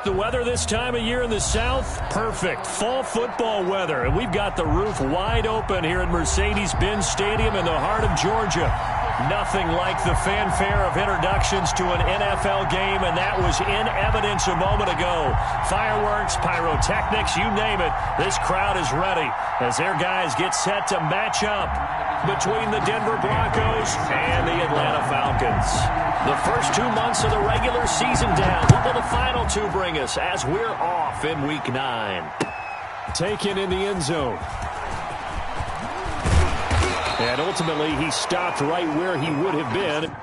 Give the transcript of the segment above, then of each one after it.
The weather this time of year in the South, perfect. Fall football weather. And we've got the roof wide open here at Mercedes-Benz Stadium in the heart of Georgia. Nothing like the fanfare of introductions to an NFL game, and that was in evidence a moment ago. Fireworks, pyrotechnics, you name it. This crowd is ready as their guys get set to match up between the Denver Broncos and the Atlanta Falcons. The first 2 months of the regular season down. What will the final 2 bring us as we're off in Week 9? Taken in the end zone. And ultimately, he stopped right where he would have been.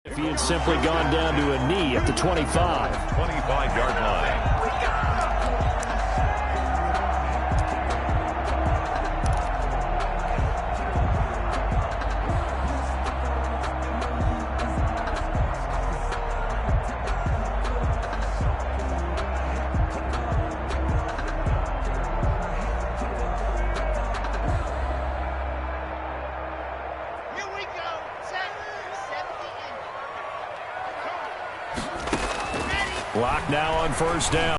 If he had simply gone down to a knee at the 25. 25-yard line. Clock now on first down.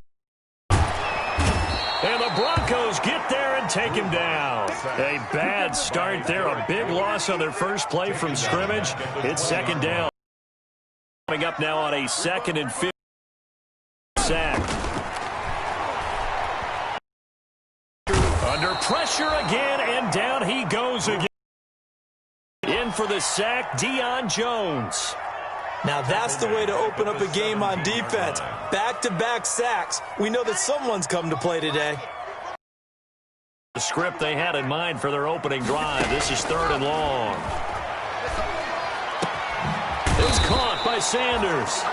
And the Broncos get there and take him down. A bad start there. A big loss on their first play from scrimmage. It's second down. Coming up now on a 2nd and 5 sack. Under pressure again, and down he goes again. In for the sack, Deion Jones. Now that's the way to open up a game on defense. Back-to-back sacks. We know that someone's come to play today. The script they had in mind for their opening drive. This is 3rd and long. It's caught by Sanders.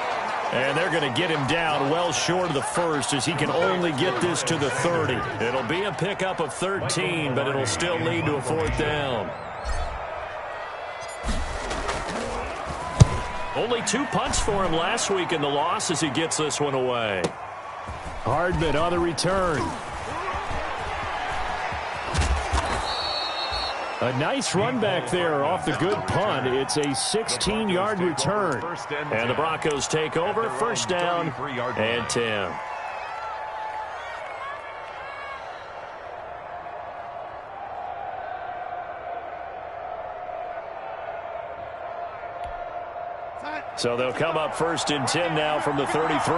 And they're going to get him down well short of the first as he can only get this to the 30. It'll be a pickup of 13, but it'll still lead to a 4th down. Only 2 punts for him last week in the loss as he gets this one away. Hardman on the return. A nice run back there off the good punt. It's a 16-yard return. And the Broncos take over. First down and 10. So they'll come up 1st and 10 now from the 33.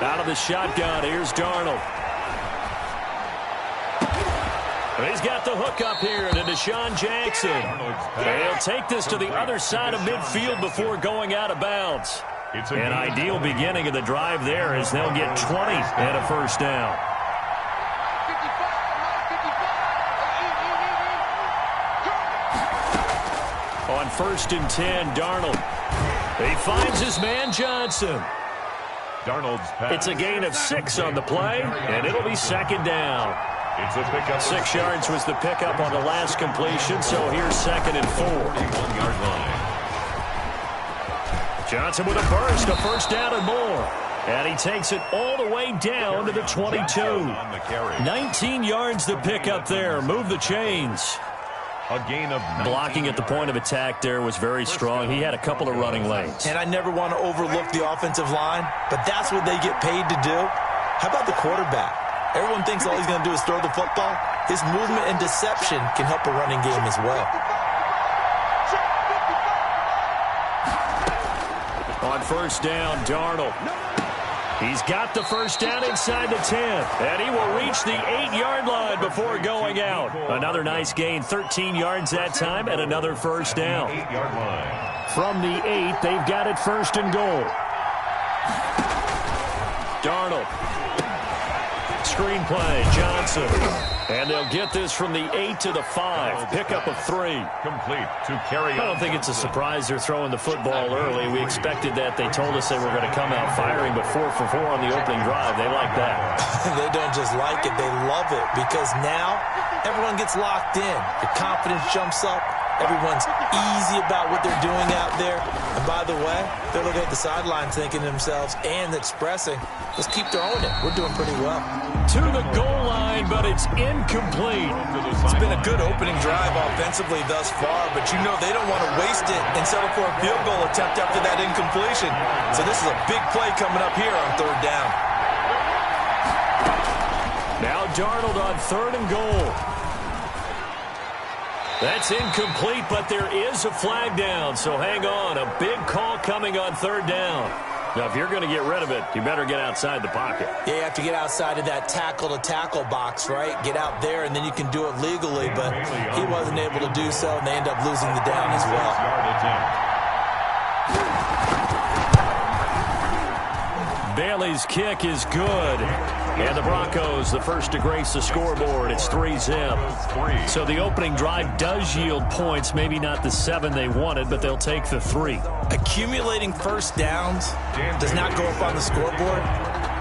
Out of the shotgun, here's Darnold. He's got the hook up here to Deshaun Jackson. They'll take this to the other side of midfield before going out of bounds. An ideal beginning of the drive there as they'll get 20 and a first down. On 1st and 10, Darnold. He finds his man Johnson. Darnold's pass. It's a gain of 6 on the play, and it'll be 2nd down. It's a pickup. 6 yards was the pickup on the last completion, so here's 2nd and 4. 41-yard line. Johnson with a burst, a first down and more. And he takes it all the way down to the 22. 19 yards the pickup there. Move the chains. A gain of 19. Blocking at the point of attack there was very strong. He had a couple of running lanes. And I never want to overlook the offensive line, but that's what they get paid to do. How about the quarterback? Everyone thinks all he's going to do is throw the football. His movement and deception can help a running game as well. On 1st down, Darnold. He's got the first down inside the 10, and he will reach the 8-yard line before going out. Another nice gain, 13 yards that time, and another first down. 8-yard line. From the 8, they've got it first and goal. Darnold. Screen play, Johnson. And they'll get this from the 8 to the 5. Pickup of 3. Complete to carry. I don't think it's a surprise they're throwing the football early. We expected that. They told us they were going to come out firing, but 4 for 4 on the opening drive. They like that. They don't just like it, they love it, because now everyone gets locked in. The confidence jumps up. Everyone's easy about what they're doing out there. And by the way, they're looking at the sidelines thinking to themselves and expressing, let's keep throwing it. We're doing pretty well. To the goal line, but it's incomplete. It's been a good opening drive offensively thus far, but you know they don't want to waste it and settle for a field goal attempt after that incompletion. So this is a big play coming up here on 3rd down. Now Darnold on 3rd and goal. That's incomplete, but there is a flag down, so hang on. A big call coming on 3rd down. Now, if you're going to get rid of it, you better get outside the pocket. Yeah, you have to get outside of that tackle-to-tackle box, right? Get out there, and then you can do it legally, but he wasn't able to do so, and they end up losing the down as well. Bailey's kick is good. And the Broncos, the first to grace the scoreboard. It's 3-zip. So the opening drive does yield points. Maybe not the 7 they wanted, but they'll take the 3. Accumulating first downs does not go up on the scoreboard,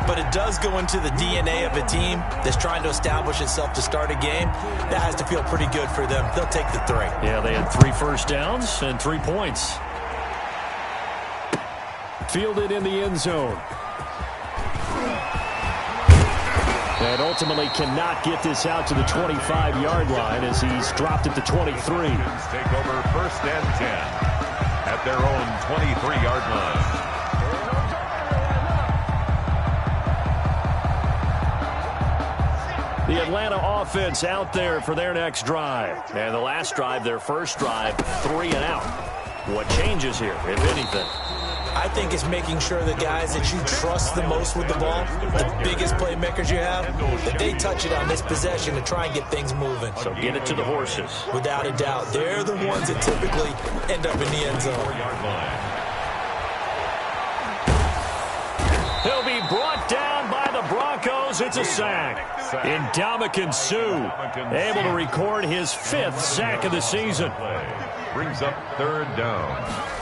but it does go into the DNA of a team that's trying to establish itself to start a game. That has to feel pretty good for them. They'll take the 3. Yeah, they had 3 first downs and 3 points. Fielded in the end zone. And ultimately cannot get this out to the 25-yard line as he's dropped at the 23. Take over 1st and 10 at their own 23-yard line. The Atlanta offense out there for their next drive. And the last drive, their first drive, 3 and out. What changes here, if anything? I think it's making sure the guys that you trust the most with the ball, the biggest playmakers you have, that they touch it on this possession to try and get things moving. So get it to the horses. Without a doubt. They're the ones that typically end up in the end zone. He'll be brought down by the Broncos. It's a sack. Ndamukong Suh able to record his 5th sack of the season. Brings up 3rd down.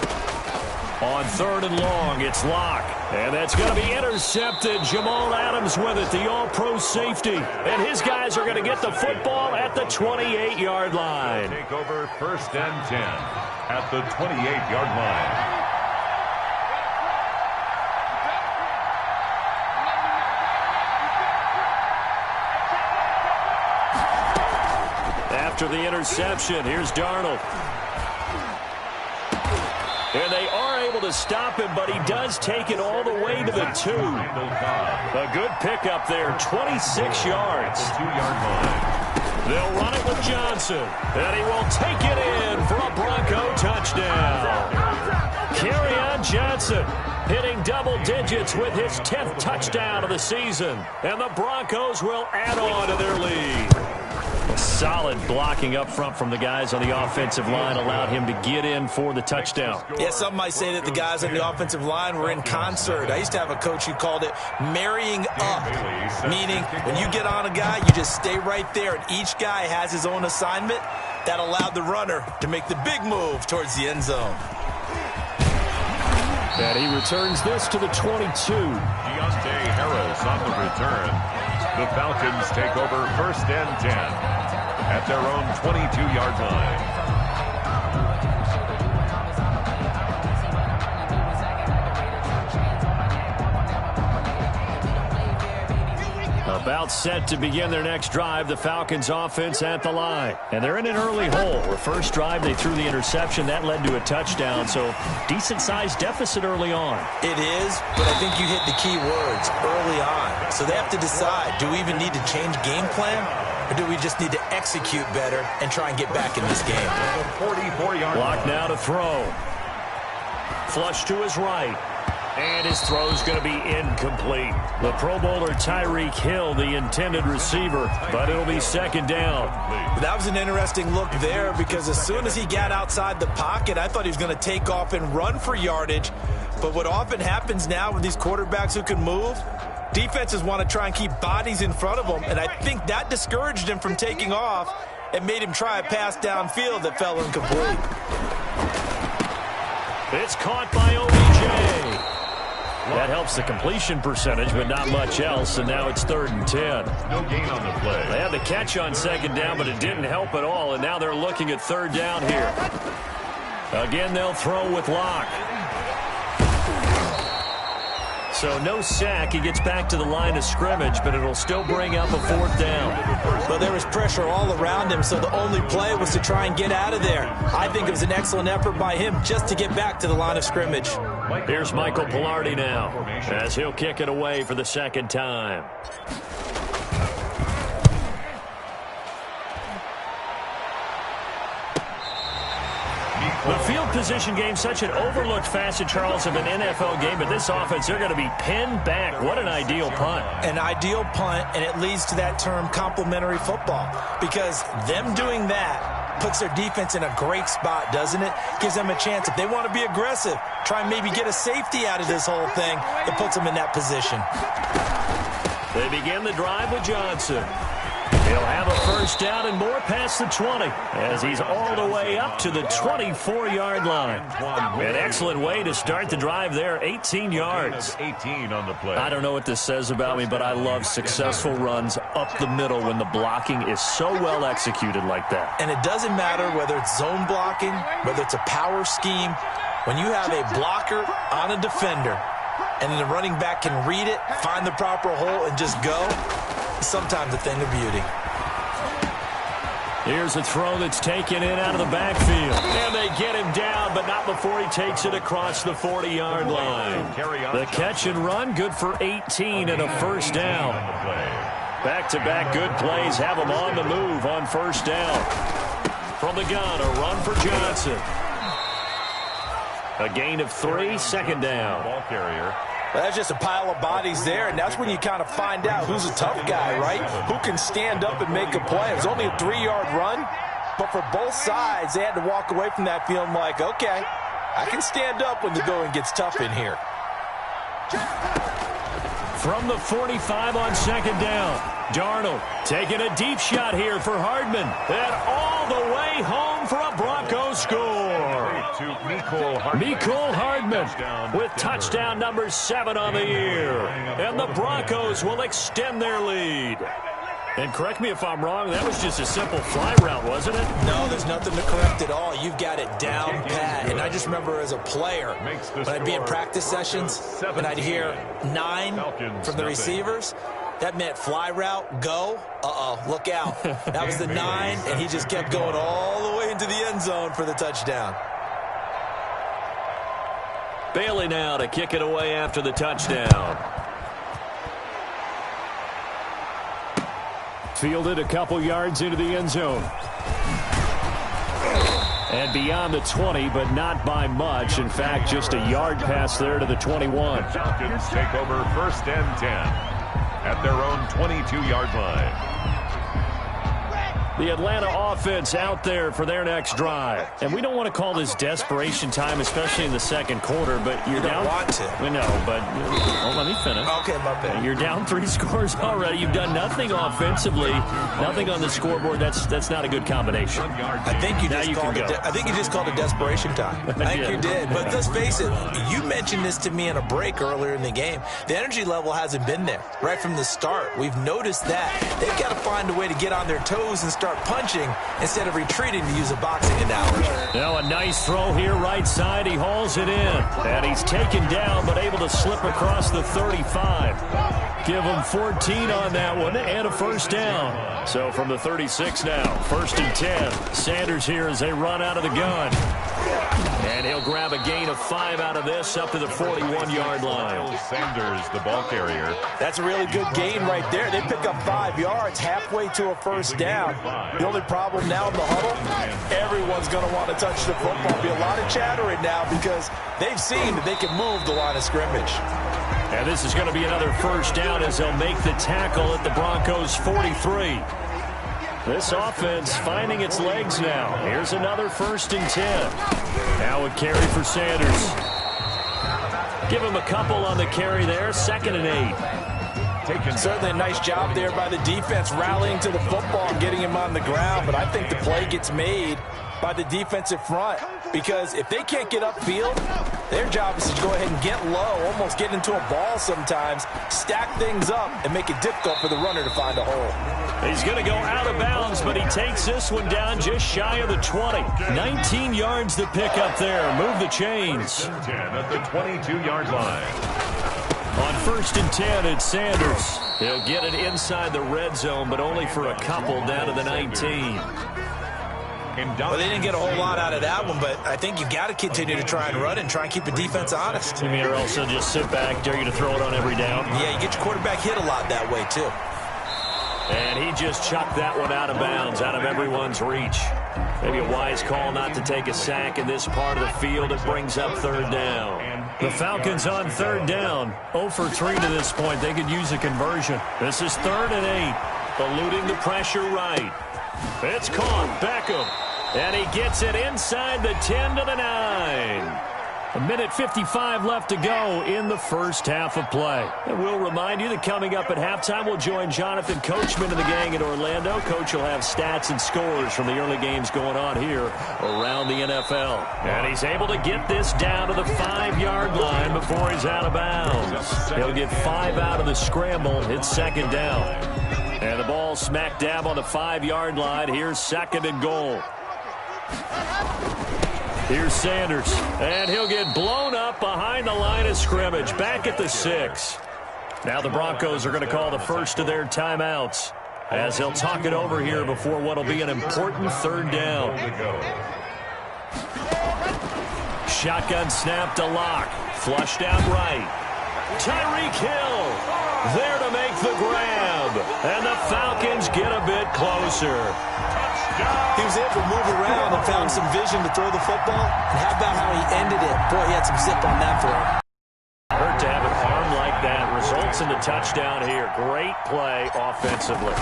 On 3rd and long, it's Locke. And that's going to be intercepted. Jamal Adams with it, the all-pro safety. And his guys are going to get the football at the 28-yard line. Take over 1st and 10 at the 28-yard line. After the interception, here's Darnold. And they are able to stop him, but he does take it all the way to the 2. A good pickup there, 26 yards. 2-yard line. They'll run it with Johnson, and he will take it in for a Bronco touchdown. Kerryon Johnson hitting double digits with his 10th touchdown of the season, and the Broncos will add on to their lead. Solid blocking up front from the guys on the offensive line allowed him to get in for the touchdown. Yeah, some might say that the guys on the offensive line were in concert. I used to have a coach who called it marrying up, meaning when you get on a guy, you just stay right there, and each guy has his own assignment. That allowed the runner to make the big move towards the end zone. And he returns this to the 22. Deontay Harris on the return. The Falcons take over 1st and 10 at their own 22-yard line. About set to begin their next drive, the Falcons offense at the line. And they're in an early hole. Their first drive, they threw the interception. That led to a touchdown, so decent-sized deficit early on. It is, but I think you hit the key words, early on. So they have to decide, do we even need to change game plan, or do we just need to execute better and try and get back in this game? 44-yard Block now to throw. Flush to his right. And his throw's going to be incomplete. The Pro Bowler Tyreek Hill, the intended receiver, but it'll be second down. That was an interesting look there because as soon as he got outside the pocket, I thought he was going to take off and run for yardage. But what often happens now with these quarterbacks who can move, defenses want to try and keep bodies in front of them, and I think that discouraged him from taking off and made him try a pass downfield that fell incomplete. It's caught by OBJ. That helps the completion percentage, but not much else, and now it's 3rd and 10. No gain on the play. They had the catch on second down, but it didn't help at all, and now they're looking at 3rd down here. Again, they'll throw with Locke. So no sack. He gets back to the line of scrimmage, but it'll still bring up a 4th down. But there was pressure all around him, so the only play was to try and get out of there. I think it was an excellent effort by him just to get back to the line of scrimmage. Here's Michael Pilardi now as he'll kick it away for the 2nd time. The field position game, such an overlooked facet, Charles, of an NFL game, but this offense, they're going to be pinned back. What an ideal punt. An ideal punt, and it leads to that term complementary football, because them doing that puts their defense in a great spot, doesn't it? Gives them a chance. If they want to be aggressive, try and maybe get a safety out of this whole thing, it puts them in that position. They begin the drive with Johnson. He'll have a 1st down and more past the 20 as he's all the way up to the 24-yard line. An excellent way to start the drive there, 18 yards. 18 on the play. I don't know what this says about me, but I love successful runs up the middle when the blocking is so well executed like that. And it doesn't matter whether it's zone blocking, whether it's a power scheme. When you have a blocker on a defender and then the running back can read it, find the proper hole, and just go, sometimes a thing of beauty. Here's a throw that's taken in out of the backfield. And they get him down, but not before he takes it across the 40-yard line. The catch and run, good for 18 and a 1st down. Back-to-back good plays have him on the move on 1st down. From the gun, a run for Johnson. A gain of 3, 2nd down. Ball carrier. That's just a pile of bodies there, and that's when you kind of find out who's a tough guy, right? Who can stand up and make a play. It was only a 3-yard run, but for both sides, they had to walk away from that feeling like, okay, I can stand up when the going gets tough in here. From the 45 on 2nd down, Darnold taking a deep shot here for Hardman. And all the way home for a Broncos score. Mecole Hardman with touchdown number 7 on the year. And the Broncos will extend their lead. And correct me if I'm wrong, that was just a simple fly route, wasn't it? No, there's nothing to correct at all. You've got it down pat. And I just remember as a player, when I'd be in practice sessions and I'd hear 9 from the receivers, that meant fly route, go, look out. That was the 9, and he just kept going all the way into the end zone for the touchdown. Bailey now to kick it away after the touchdown. Fielded a couple yards into the end zone. And beyond the 20, but not by much. In fact, just a yard pass there to the 21. Falcons take over 1st and 10 at their own 22-yard line. The Atlanta offense out there for their next drive. And we don't want to call this desperation time, especially in the 2nd quarter, but you're down. You don't want to. No, but let me finish. Okay, my bad. You're down 3 scores already. You've done nothing offensively, nothing on the scoreboard. That's not a good combination. I think you just called it desperation time. I think you did. But let's face it, you mentioned this to me in a break earlier in the game. The energy level hasn't been there right from the start. We've noticed that. They've got to find a way to get on their toes and start punching instead of retreating, to use a boxing analogy. Now a nice throw here right side. He hauls it in. And he's taken down but able to slip across the 35. Give him 14 on that one and a 1st down. So from the 36 now, 1st and 10. Sanders here as they run out of the gun. And he'll grab a gain of 5 out of this up to the 41-yard line. Sanders, the ball carrier. That's a really good gain right there. They pick up 5 yards halfway to a first down. The only problem now in the huddle, everyone's going to want to touch the football. There'll be a lot of chattering now because they've seen that they can move the line of scrimmage. And this is going to be another first down as they'll make the tackle at the Broncos' 43. This offense finding its legs now. Here's another 1st and 10. Now a carry for Sanders. Give him a couple on the carry there. 2nd and 8. Certainly a nice job there by the defense rallying to the football and getting him on the ground. But I think the play gets made by the defensive front because if they can't get upfield, their job is to go ahead and get low, almost get into a ball sometimes, stack things up, and make it difficult for the runner to find a hole. He's going to go out of bounds, but he takes this one down just shy of the 20. 19 yards to pick up there. Move the chains. 10 at the 22-yard line. On 1st and 10, it's Sanders. He'll get it inside the red zone, but only for a couple down to the 19. Well, they didn't get a whole lot out of that one, but I think you've got to continue to try and run and try and keep the defense honest. You mean or else they'll just sit back, dare you to throw it on every down? Yeah, you get your quarterback hit a lot that way, too. And he just chucked that one out of bounds, out of everyone's reach. Maybe a wise call not to take a sack in this part of the field. It brings up 3rd down. The Falcons on 3rd down. 0 for 3 to this point. They could use a conversion. This is 3rd and 8. Eluding the pressure right. It's caught. Beckham. And he gets it inside the 10 to the 9. A minute 55 left to go in the first half of play. And we'll remind you that coming up at halftime, we'll join Jonathan Coachman and the gang in Orlando. Coach will have stats and scores from the early games going on here around the NFL. And he's able to get this down to the 5-yard line before he's out of bounds. He'll get 5 out of the scramble. It's 2nd down. And the ball smack dab on the 5-yard line. Here's 2nd and goal. Here's Sanders, and he'll get blown up behind the line of scrimmage, back at the 6. Now the Broncos are going to call the first of their timeouts as they'll talk it over here before what will be an important 3rd down. Shotgun snap to Locke, flushed out right. Tyreek Hill there to make the grab, and the Falcons get a bit closer. He was able to move around and found some vision to throw the football. And how about how he ended it? Boy, he had some zip on that throw. Hurt to have an arm like that. Results in the touchdown here. Great play offensively.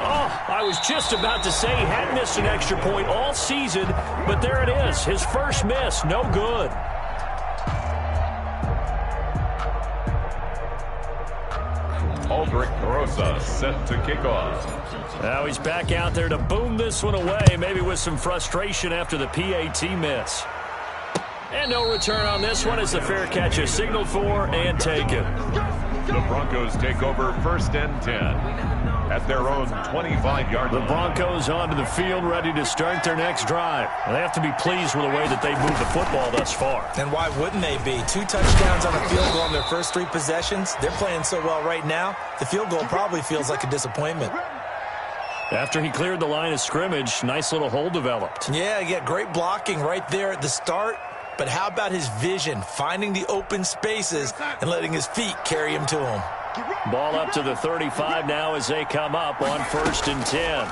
Oh, I was just about to say he hadn't missed an extra point all season, but there it is. His first miss, no good. Aldrich Rosa set to kick off. Now he's back out there to boom this one away, maybe with some frustration after the PAT miss. And no return on this one as the fair catch is signaled for and taken. The Broncos take over 1st and 10 at their own 25-yard line. The Broncos onto the field ready to start their next drive. They have to be pleased with the way that they've moved the football thus far. And why wouldn't they be? 2 touchdowns on a field goal in their first 3 possessions. They're playing so well right now, the field goal probably feels like a disappointment. After he cleared the line of scrimmage, nice little hole developed. Yeah, he got great blocking right there at the start. But how about his vision, finding the open spaces and letting his feet carry him to him? Ball up to the 35 now as they come up on 1st and 10.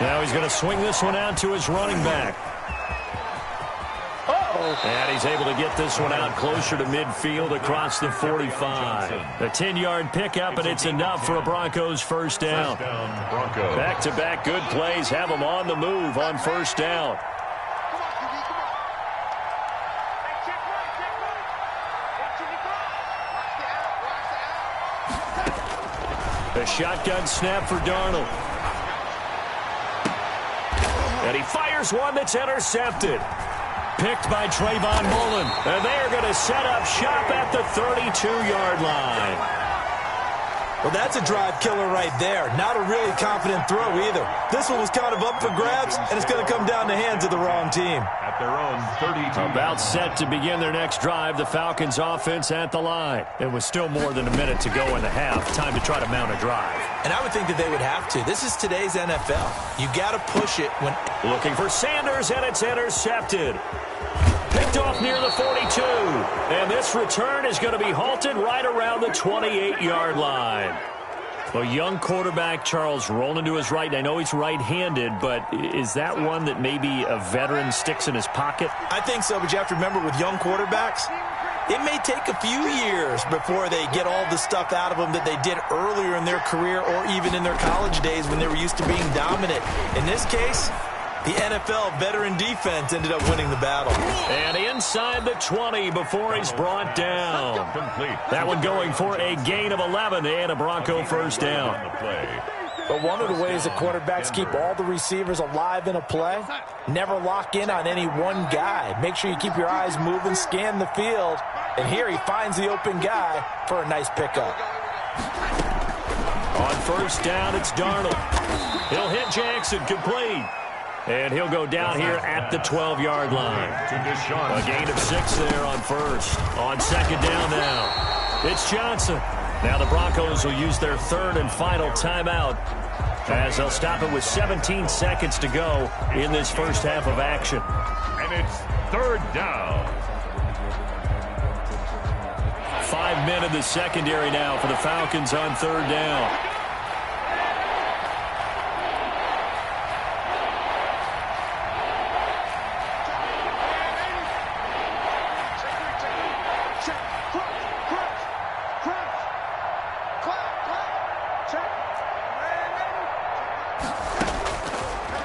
Now he's going to swing this one out to his running back. And he's able to get this one out closer to midfield across the 45. A 10-yard pickup, and it's enough for a Broncos first down. Back-to-back good plays have them on the move on 1st down. A shotgun snap for Darnold. And he fires one that's intercepted. Picked by Trayvon Mullen. And they're going to set up shop at the 32-yard line. Well, that's a drive killer right there. Not a really confident throw either. This one was kind of up for grabs, and it's going to come down the hands of the wrong team. At their own 32. About set to begin their next drive, the Falcons offense at the line. It was still more than a minute to go in the half. Time to try to mount a drive. And I would think that they would have to. This is today's NFL. You got to push it when... Looking for Sanders, and it's intercepted. Picked off near the 42. And this return is going to be halted right around the 28-yard line. A young quarterback, Charles, rolling to his right. I know he's right-handed, but is that one that maybe a veteran sticks in his pocket? I think so, but you have to remember with young quarterbacks, it may take a few years before they get all the stuff out of them that they did earlier in their career or even in their college days when they were used to being dominant. In this case, the NFL veteran defense ended up winning the battle. And inside the 20 before he's brought down. That one going for a gain of 11 and a Bronco first down. But one of the ways that quarterbacks keep all the receivers alive in a play, never lock in on any one guy. Make sure you keep your eyes moving, scan the field. And here he finds the open guy for a nice pickup. On first down, it's Darnold. He'll hit Jackson, complete. And he'll go down here at the 12-yard line. A gain of 6 there on first. On second down now, it's Johnson. Now the Broncos will use their third and final timeout as they'll stop it with 17 seconds to go in this first half of action. And it's third down. 5 men in the secondary now for the Falcons on third down.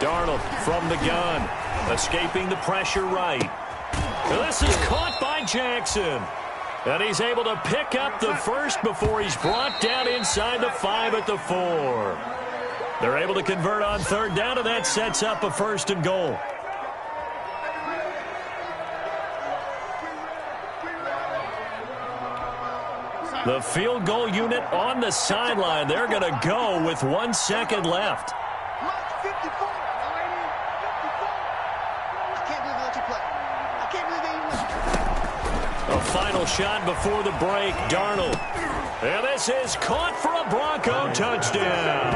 Darnold from the gun, escaping the pressure right. This is caught by Jackson. And he's able to pick up the first before he's brought down inside the 5 at the 4. They're able to convert on third down, and that sets up a first and goal. The field goal unit on the sideline. They're going to go with 1 second left. A final shot before the break, Darnold. And this is caught for a Bronco touchdown.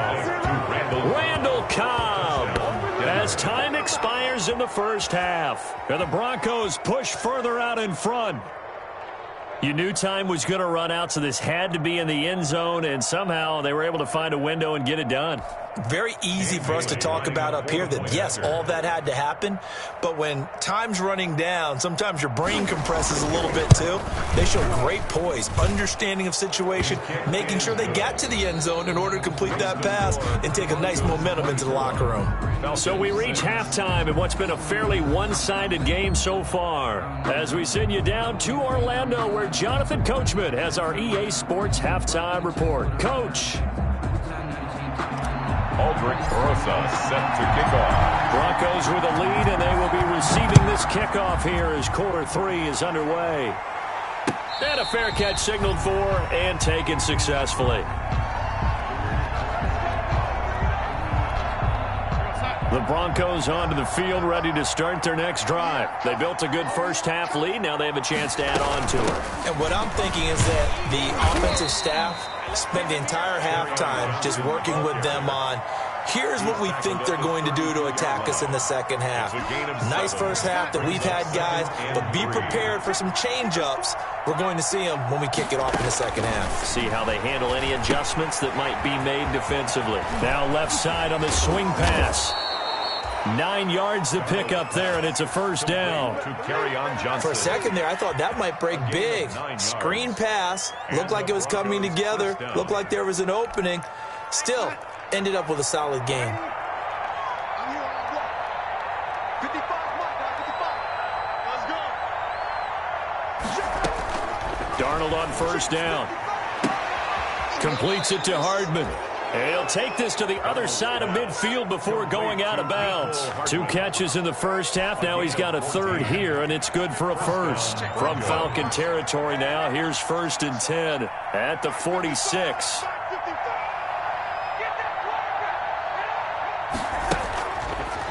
Randall Cobb. As time expires in the first half. And the Broncos push further out in front. You knew time was going to run out, so this had to be in the end zone, and somehow they were able to find a window and get it done. Very easy for us to talk about up here that, yes, all that had to happen, but when time's running down, sometimes your brain compresses a little bit too. They show great poise, understanding of situation, making sure they got to the end zone in order to complete that pass and take a nice momentum into the locker room. So we reach halftime in what's been a fairly one-sided game so far. As we send you down to Orlando, where Jonathan Coachman has our EA Sports halftime report. Coach. Aldrich Rosa set to kick off. Broncos with a lead, and they will be receiving this kickoff here as quarter 3 is underway. And a fair catch signaled for and taken successfully. The Broncos onto the field, ready to start their next drive. They built a good first half lead. Now they have a chance to add on to it. And what I'm thinking is that the offensive staff spent the entire halftime just working with them on, here's what we think they're going to do to attack us in the second half. Nice first half that we've had, guys, but be prepared for some change-ups. We're going to see them when we kick it off in the second half. See how they handle any adjustments that might be made defensively. Now left side on the swing pass. 9 yards to pick up there, and it's a first down. For a second there, I thought that might break big. Screen pass. Looked like it was coming together. Looked like there was an opening. Still, ended up with a solid gain. Darnold on first down. Completes it to Hardman. And he'll take this to the other side of midfield before going out of bounds. 2 catches in the first half. Now he's got a third here, and it's good for a first. From Falcon territory now, here's 1st and 10 at the 46.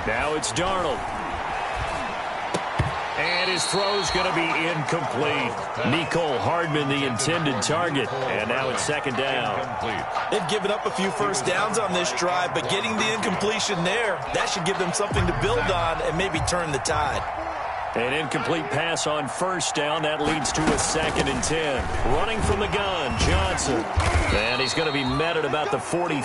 Now it's Darnold. And his throw's going to be incomplete. Mecole Hardman, the intended target. And now it's second down. They've given up a few first downs on this drive, but getting the incompletion there, that should give them something to build on and maybe turn the tide. An incomplete pass on first down. That leads to a 2nd and 10. Running from the gun, Johnson. And he's going to be met at about the 43.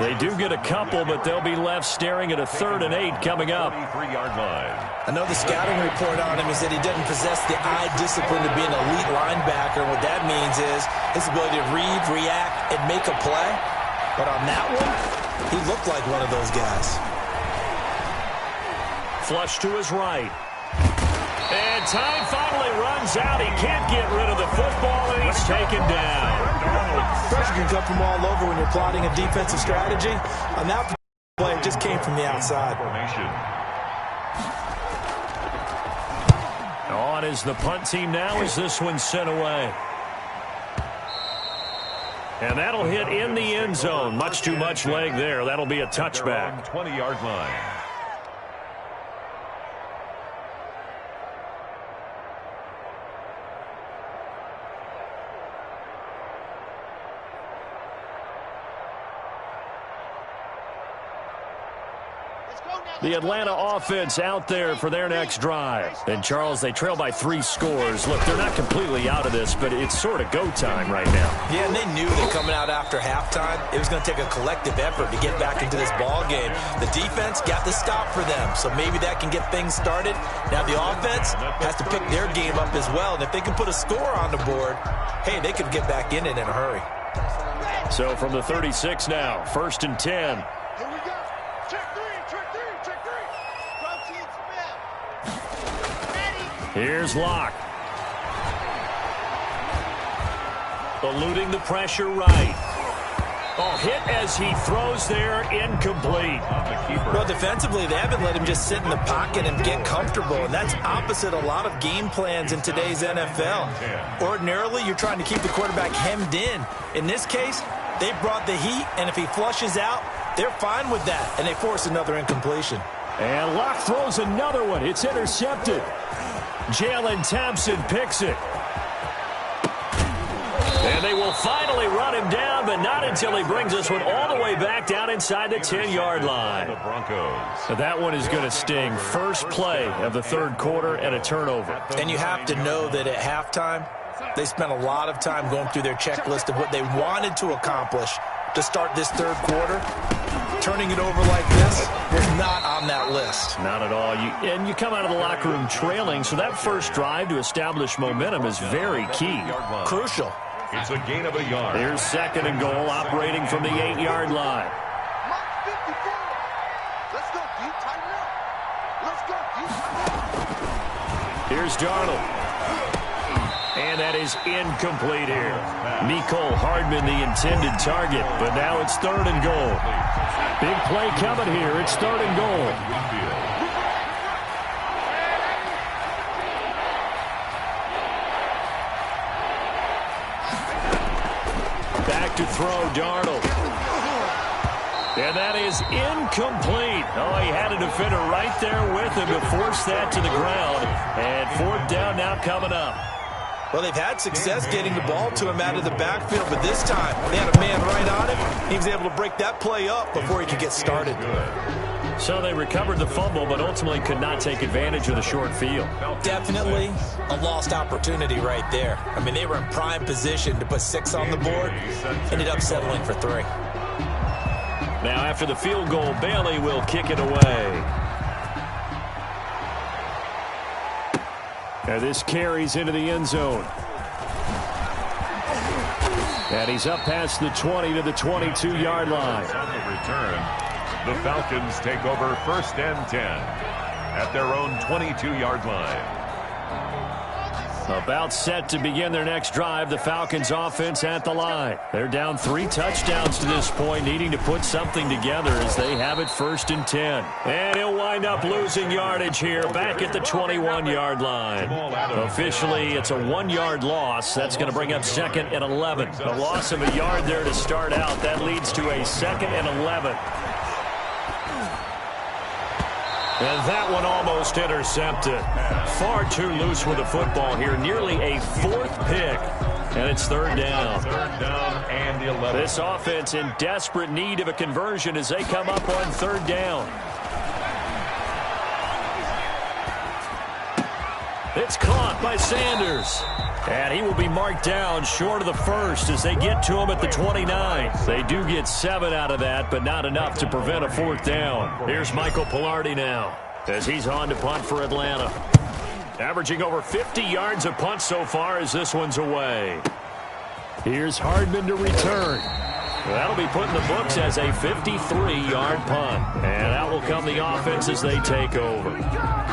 They do get a couple, but they'll be left staring at a 3rd and 8 coming up. I know the scouting report on him is that he doesn't possess the eye discipline to be an elite linebacker. And what that means is his ability to read, react, and make a play. But on that one, he looked like one of those guys. Flush to his right. And time finally runs out. He can't get rid of the football, and he's taken down. Pressure can come from all over when you're plotting a defensive strategy. On that play, it just came from the outside. On is the punt team now as this one's sent away. And that'll hit in the end zone. Much too much leg there. That'll be a touchback. 20-yard line. The Atlanta offense out there for their next drive. And, Charles, they trail by 3 scores. Look, they're not completely out of this, but it's sort of go time right now. Yeah, and they knew that coming out after halftime, it was going to take a collective effort to get back into this ball game. The defense got the stop for them, so maybe that can get things started. Now the offense has to pick their game up as well, and if they can put a score on the board, hey, they could get back in it in a hurry. So from the 36 now, 1st and 10. Here's Locke. Eluding the pressure right. Oh, hit as he throws there, incomplete. Well, defensively, they haven't let him just sit in the pocket and get comfortable, and that's opposite a lot of game plans in today's NFL. Ordinarily, you're trying to keep the quarterback hemmed in. In this case, they brought the heat, and if he flushes out, they're fine with that, and they force another incompletion. And Locke throws another one. It's intercepted. Jalen Thompson picks it. And they will finally run him down, but not until he brings this one all the way back down inside the 10-yard line. That one is going to sting. First play of the 3rd quarter and a turnover. And you have to know that at halftime, they spent a lot of time going through their checklist of what they wanted to accomplish to start this 3rd quarter. Turning it over like this was not on that list. Not at all. And you come out of the locker room trailing, so that first drive to establish momentum is very key. Crucial. It's a gain of a yard. Here's 2nd and goal, operating from the 8-yard line. Here's Darnold. And that is incomplete here. Mecole Hardman, the intended target, but now it's 3rd and goal. Big play coming here. It's 3rd and goal. Back to throw, Darnold. And that is incomplete. Oh, he had a defender right there with him to force that to the ground. And 4th down now coming up. Well, they've had success getting the ball to him out of the backfield, but this time they had a man right on him. He was able to break that play up before he could get started. So they recovered the fumble, but ultimately could not take advantage of the short field. Definitely a lost opportunity right there. I mean, they were in prime position to put 6 on the board, ended up settling for 3. Now after the field goal, Bailey will kick it away. And this carries into the end zone. And he's up past the 20 to the 22-yard line. On the return, the Falcons take over 1st and 10 at their own 22-yard line. About set to begin their next drive, the Falcons offense at the line. They're down 3 touchdowns to this point, needing to put something together as they have it 1st and 10. And he'll wind up losing yardage here back at the 21-yard line. Officially, it's a 1-yard loss. That's going to bring up 2nd and 11. A loss of a yard there to start out. That leads to a 2nd and 11. And that one almost intercepted. Far too loose with the football here. Nearly a fourth pick. And it's third down. Third down and 11. This offense in desperate need of a conversion as they come up on third down. It's caught by Sanders. And he will be marked down short of the first as they get to him at the 29. They do get 7 out of that, but not enough to prevent a fourth down. Here's Michael Pilardi now as he's on to punt for Atlanta. Averaging over 50 yards a punt so far as this one's away. Here's Hardman to return. That'll be put in the books as a 53-yard punt. And out will come the offense as they take over.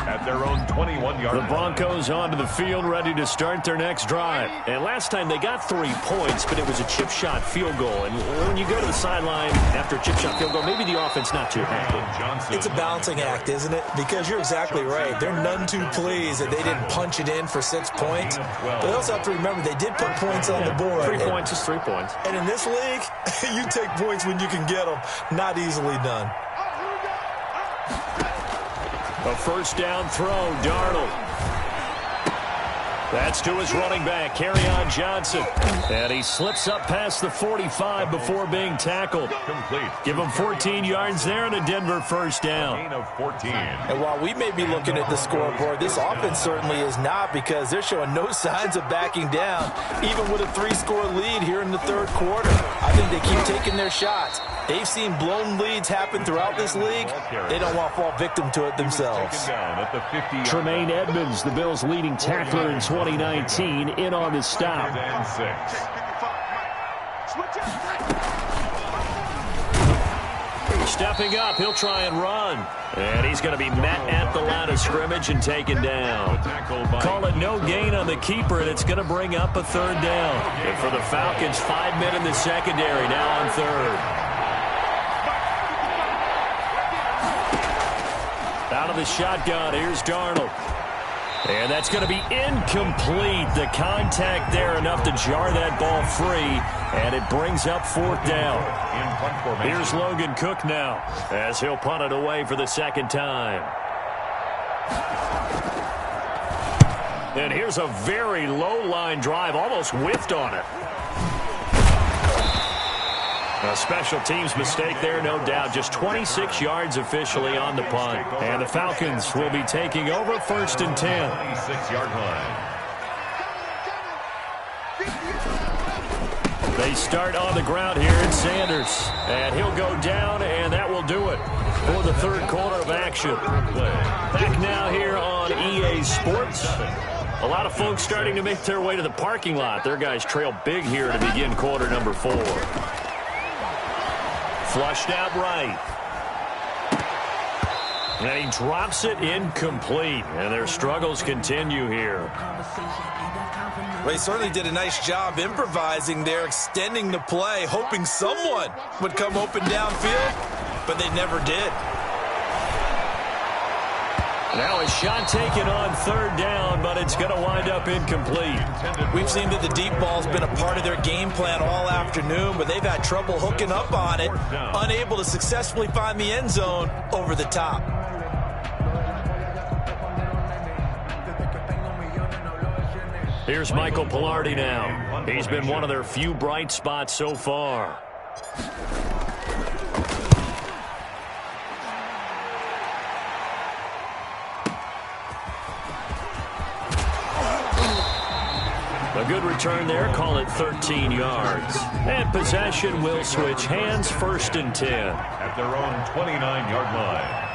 At their own 21-yard The Broncos onto the field ready to start their next drive. And last time they got 3 points, but it was a chip shot field goal. And when you go to the sideline after a chip shot field goal, maybe the offense not too happy. It's a balancing act, isn't it? Because you're exactly right. They're none too pleased that they didn't punch it in for 6 points. But they also have to remember they did put points on the board. 3 points is 3 points. And in this league, you take points when you can get them. Not easily done. A first down throw, Darnold. That's to his running back, Kerryon Johnson. And he slips up past the 45 before being tackled. Complete. Give him 14 yards there and a Denver first down. Gain of 14. And while we may be looking at the scoreboard, this offense certainly is not, because they're showing no signs of backing down, even with a 3-score lead here in the third quarter. I think they keep taking their shots. They've seen blown leads happen throughout this league. They don't want to fall victim to it themselves. Tremaine Edmonds, the Bills' leading tackler in 2019, in on the stop. Stepping up, he'll try and run. And he's going to be met at the line of scrimmage and taken down. Call it no gain on the keeper, and it's going to bring up a third down. And for the Falcons, 5 men in the secondary, now on third. Out of the shotgun, here's Darnold. And that's going to be incomplete. The contact there enough to jar that ball free, and it brings up fourth down. Here's Logan Cook now as he'll punt it away for the second time. And here's a very low-line drive, almost whiffed on it. A special teams mistake there, no doubt. Just 26 yards officially on the punt. And the Falcons will be taking over first and 10. 26-yard line. They start on the ground here in Sanders. And he'll go down, and that will do it for the third quarter of action. Back now here on EA Sports. A lot of folks starting to make their way to the parking lot. Their guys trail big here to begin quarter number 4. Flushed out right. And he drops it incomplete. And their struggles continue here. Well, he certainly did a nice job improvising there, extending the play, hoping someone would come open downfield, but they never did. Now a shot taken on third down, but it's going to wind up incomplete. We've seen that the deep ball's been a part of their game plan all afternoon, but they've had trouble hooking up on it, unable to successfully find the end zone over the top. Here's Michael Pilardi now. He's been one of their few bright spots so far. A good return there, call it 13 yards. And possession will switch hands, first and 10. At their own 29-yard line.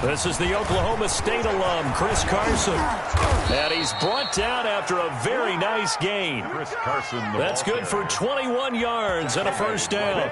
This is the Oklahoma State alum, Chris Carson. And he's brought down after a very nice gain. Chris Carson. That's good for 21 yards and a first down.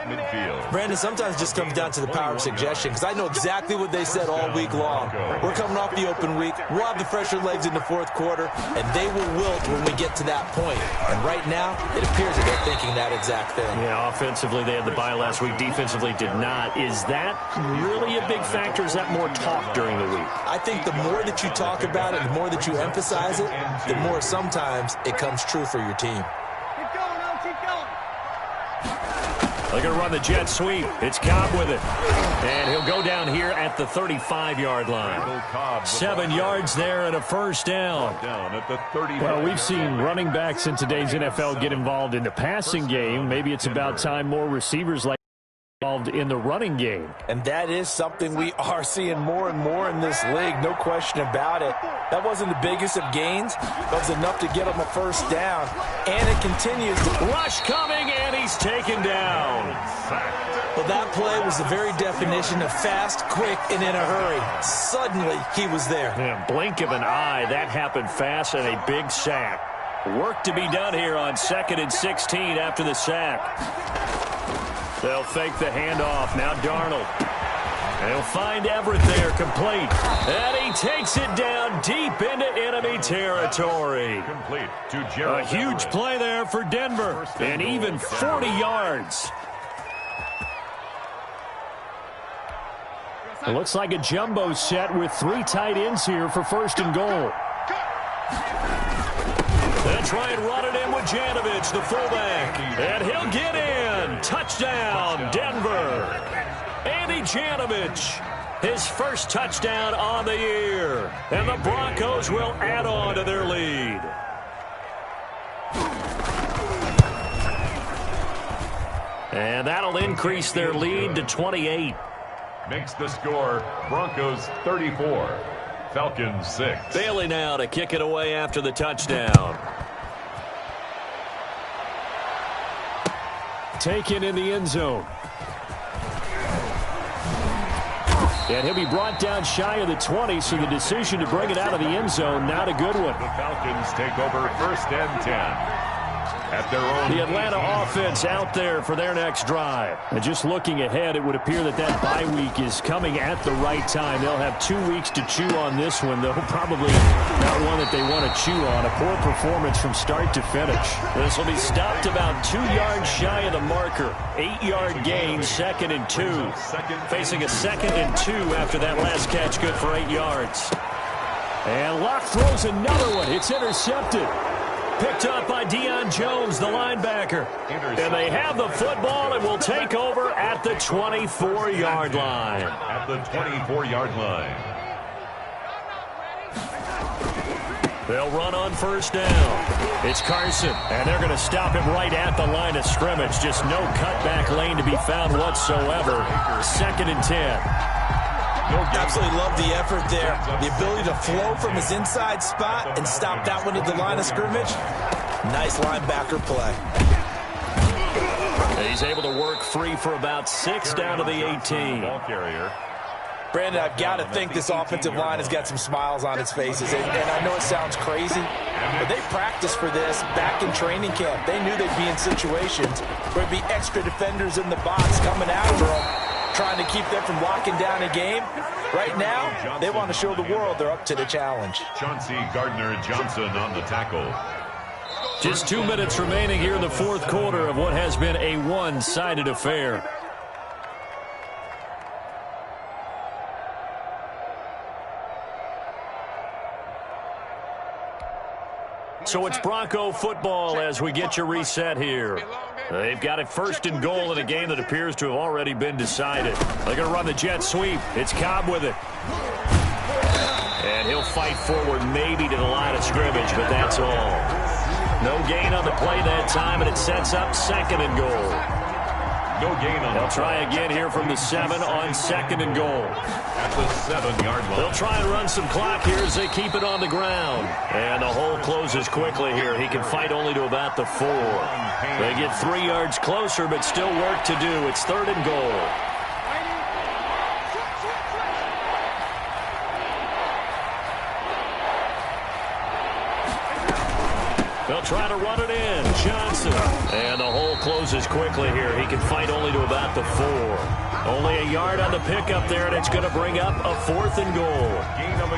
Brandon, sometimes it just comes down to the power of suggestion, because I know exactly what they said all week long. We're coming off the open week. We'll have the fresher legs in the fourth quarter, and they will wilt when we get to that point. And right now, it appears that they're thinking that exact thing. Yeah, offensively, they had the bye last week. Defensively, did not. Is that really a big factor? Is that more talk during the week? I think the more that you talk about it, the more that you emphasize it, the more sometimes it comes true for your team. Keep going, keep going. They're going to run the jet sweep. It's Cobb with it. And he'll go down here at the 35-yard line. 7 yards there and a first down. Well, we've seen running backs in today's NFL get involved in the passing game. Maybe it's about time more receivers like involved in the running game. And that is something we are seeing more and more in this league, no question about it. That wasn't the biggest of gains, but it was enough to get him a first down. And it continues. Rush coming, and he's taken down. Well, that play was the very definition of fast, quick, and in a hurry. Suddenly, he was there. Yeah, blink of an eye, that happened fast, and a big sack. Work to be done here on 2nd and 16 after the sack. They'll fake the handoff. Now Darnold. They'll find Everett there, complete. And he takes it down deep into enemy territory. Complete to Gerald. A huge play there for Denver. And even 40 yards. It looks like a jumbo set with 3 tight ends here for 1st and goal. They'll try and run it in with Janovich, the fullback. And he'll get in. Touchdown, Denver. Andy Janovich, his first touchdown on the year. And the Broncos will add on to their lead. And that'll increase their lead to 28. Makes the score Broncos 34. Falcons 6. Bailey now to kick it away after the touchdown. Taken in the end zone. And he'll be brought down shy of the 20, so the decision to bring it out of the end zone, not a good one. The Falcons take over 1st and 10. At their own. The Atlanta offense out there for their next drive. And just looking ahead, it would appear that bye week is coming at the right time. They'll have 2 weeks to chew on this one, though probably not one that they want to chew on. A poor performance from start to finish. This will be stopped about 2 yards shy of the marker. 8-yard gain, 2nd and 2. Facing a 2nd and 2 after that last catch, good for 8 yards. And Locke throws another one. It's intercepted. Picked up by Deion Jones, the linebacker. And they have the football and will take over at the 24-yard line. At the 24-yard line. They'll run on 1st down. It's Carson, and they're going to stop him right at the line of scrimmage. Just no cutback lane to be found whatsoever. 2nd and 10. Absolutely love the effort there. The ability to flow from his inside spot and stop that one at the line of scrimmage. Nice linebacker play. He's able to work free for about 6 down to the 18. Ball carrier. Brandon, I've got to think this offensive line has got some smiles on its faces. And I know it sounds crazy, but they practiced for this back in training camp. They knew they'd be in situations where there'd be extra defenders in the box coming after them, trying to keep them from locking down a game. Right now, they want to show the world they're up to the challenge. Chauncey Gardner-Johnson on the tackle. Just 2 minutes remaining here in the 4th quarter of what has been a one-sided affair. So it's Bronco football as we get you reset here. They've got it 1st and goal in a game that appears to have already been decided. They're going to run the jet sweep. It's Cobb with it. And he'll fight forward maybe to the line of scrimmage, but that's all. No gain on the play that time, and it sets up 2nd and goal. No gain on. They'll try again here from the 7 on 2nd and goal. At the 7-yard line. They'll try and run some clock here as they keep it on the ground. And the hole closes quickly here. He can fight only to about the 4. They get 3 yards closer, but still work to do. It's 3rd and goal. They'll try to run it in. Johnson. And the hole closes quickly here. He can fight only to about the 4. Only a yard on the pickup there, and it's going to bring up a 4th and goal.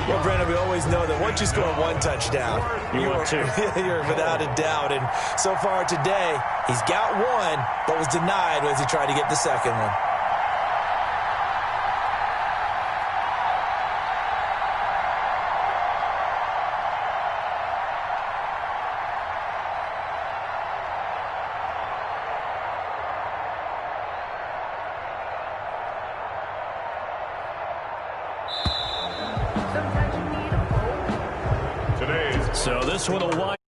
Well, Brandon, we always know that once you score 1 touchdown, you're without a doubt. And so far today, he's got 1, but was denied as he tried to get the 2nd one. So this one will wind